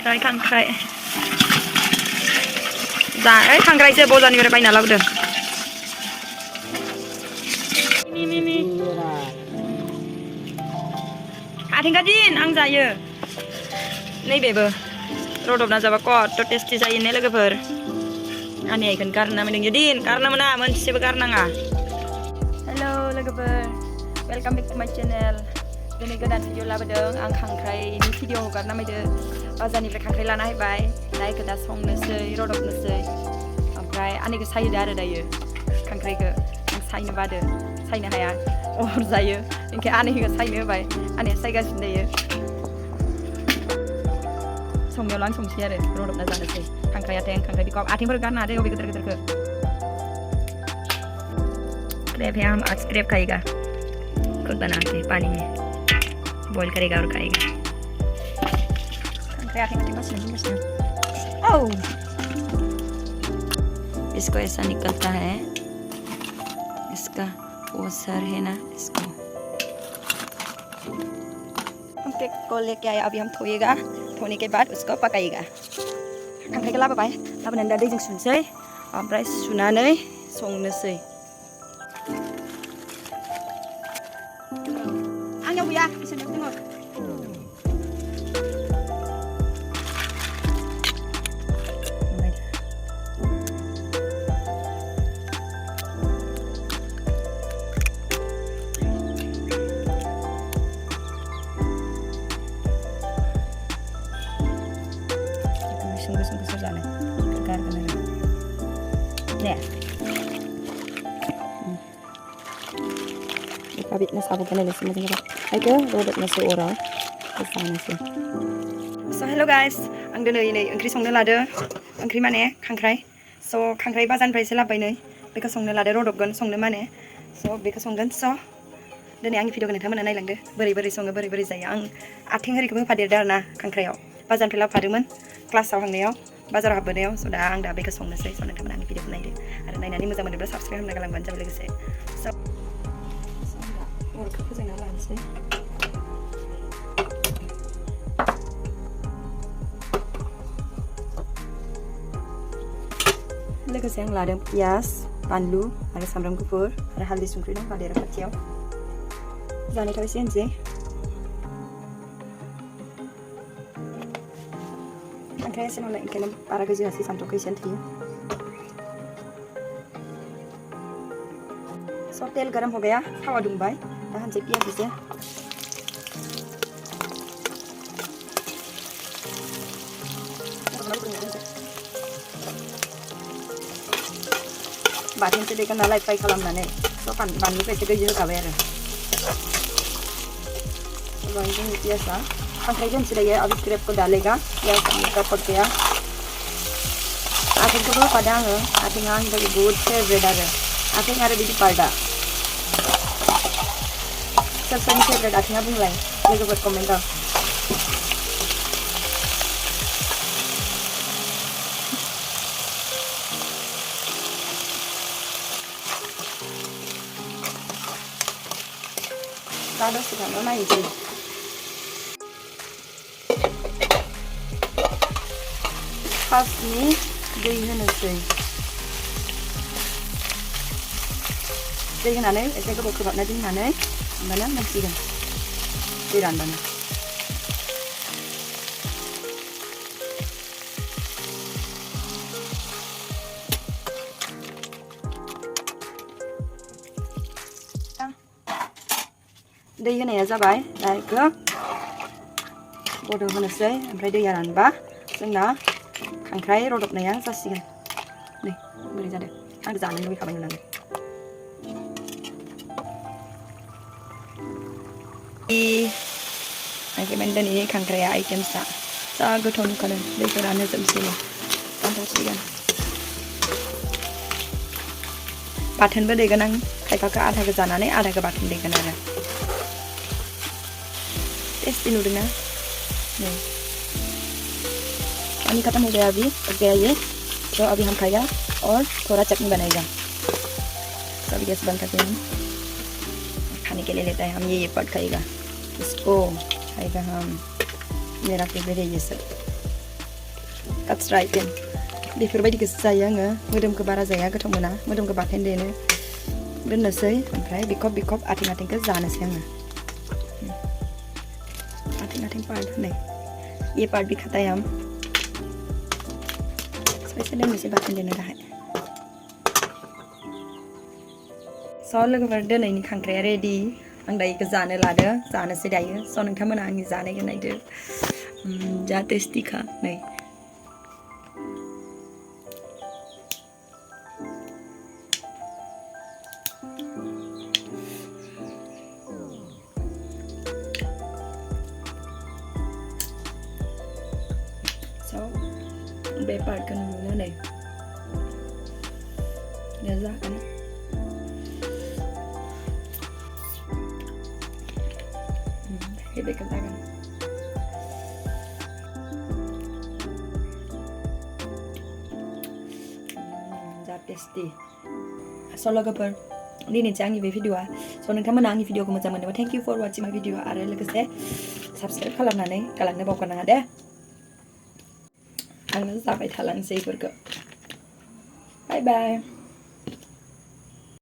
खांख्राइ जा खांख्राइसो बजारनिफ्राय बायना लाबोदों आथिंगा दिन आं जायो नैबेबो रदबना जाबा कत टेस्टि जायो ने लोगोफोर आंनि आइखौनो गारना मोनदों दिन गारना मोना मोनसेबो गारनाङा हेलौ लोगोफोर welcome back to my channel दिनै गोदान भिडिअ लाबोदों आं खांख्राइनि भिडिअ हगारना फैदो बाजारनिफ्राय खांख्राइ लाना फैबाय दा इखौ दा संनोसै रदबनोसै ओमफ्राय आंनिखौ सायदो आरो दायो खांख्राइखौ आं सायनो बादो सायनो हाया अर जायो ओंखाय आनैखौ सायनो होबाय आनैया सायगासिनो दायो संनायावल' आं संसै आरो रदबना जानोसै खांख्राइ खांख्राइ बिखौ आथिंफोर गारना दे अबे गिदिर गिदिरखौ स्क्रैप है हम आज स्क्रैप खाएगा खुद बना के पानी में बॉईल करेगा और खाएगा खांख्राइ आथिं बस ओह इसको ऐसा निकलता है इसका वो सर है ना इसको हम केक को लेके आए अभी हम धोएगा धोने के बाद उसको पकाएगा खांख्राइखौ लाबोबाय लाबोनानै दा दैजों सुनोसै ओमफ्राय सुनानै संनोसै आंनियाव गैया इसोरनियाव दङ sungguh-sungguh sana kegar kena ya kabit na sabog ka na lesi mo tinggal ayo robot na seorang kesana sih so hello guys ang dinay ini oंख्रि संनो लादो ओंख्रि माने खांख्राइ so खांख्राइ बाजारनिफ्रायसो लाबोबाय नै बेखौ संनो लादो रदबगोन संनो माने so बेखौ संगोन so दिनै आंनि भिडिअखौ नोंथांमोना नायलांदो बोरै सङो बोरै जायो आं आथिं ओरैखौबो होफादेरदो आरोना खांख्राइयाव बाजारनिफ्राय लाबोफादोंमोन क्लासाव थांनायाव बाजाराव हाबबोनायाव स' दा आं दा बेखौ संनोसै स' नोंथांमोना आंनि भिडिअखौ नायदो आरो नायनानै मोजां मोनोब्ला साबस्क्राइब खालामना गालांबानो जाबाय लोगोसे स' अरखौ फोजोंना लानोसै लोगोसे आं लादों पियास बानलु आरो सामब्राम गुफुर आरो हालदै संख्रि दंफादेरो खाथियाव जानो थाखाय एसे होनोसै खांख्राइ एसे नालाय ओंखायनो बारा गोजौ होआसै सामब्रामखौ एसेयानो थोयो स' तेल गरम हो गया थावा दुंबाय दा होनसै पियाज एसे बाथोनसो देगोन नालाय फ्राय खालामनानै स' बानलुखौ एसे गोजौ होखाबाय आरो जोंनि पियाजआ खांख्राइ दोनसै दायो अब स्क्रैप को डालेगा पियाज का पक गया आथिंखौबो होफादों आङो आथिङा आंनि थाखाय बहुत फेभरेट आरो आथिं आरो बिदि पार्टआ सोरनि फेभरेट आथिङा बुंलाय लोगोफोर कमेन्टआव दा दसे थानायाव नायनोसै फार्स्टनि दै होनोसै दै होनानै एसे गोबाव खोबहाबना दोननानै होमबाना मोनसिगोन दै रानबानो दै होनाया जाबाय दा बेखौ गोदौ होनोसै ओमफ्राय दैया रानबा जोंना खांख्राइ रदबनाया जासिगोन नै बोरै जादों आं जानो लुबैखाबाय नुनानै आंखिमान दिनैनि खांख्राइया आइटेमसा जा गोथाव नुखादों दैखौ रानहोजोबसैनो जाथारसिगोन बाथोनबो देगोन आं खायफाखौ आधाखौ जानानै आधाखौ बाथोन देगोन आरो टेस्टी नुदोंना नै पानी खत्म हो गया अभी पक गया ये तो अभी हम खाएगा और थोड़ा चटनी बनाएगा तो अभी गैस बंद करके हम खाने के लिए लेता है हम ये पार्ट खाएगा इसको खाएगा हम मेरा फेवरेट है ये सब that's right then बेफोरबायदिखौसो जायो आङो मोदोमखौ बारा जाया गोथाव मोना मोदोमखौ बाथोन देनो दोननोसै ओमफ्राय बिखब आथिंखौ जानोसै आङो आथिं पार्ट नै ये पार्ट भी खाता है हम स्पेशल दोननोसै बाथोन देनो थाखाय स' लोगोफोर दिनैनि खांख्राया रेडि आं दायो बेखौ जानो लादो जानोसै दायो स' नोंथांमोना आंनि जानायखौ नायदो जा टेस्टिखा नै बे पार्टखौ नुनो नै जागोन बेखौ जागोन जा टेस्टि स' लोगोफोर दिनैसो आंनि बे भिडिअआ स' नोंथांमोना आंनि भिडिअखौ मोजां मोनदोंबा thank you for वाचिं my video आरो लोगोसे साबस्क्राइब खालामनानै गालांनो बावगारनाङा दे आङो जाबाय थालांसै बेफोरखौ बाय बाय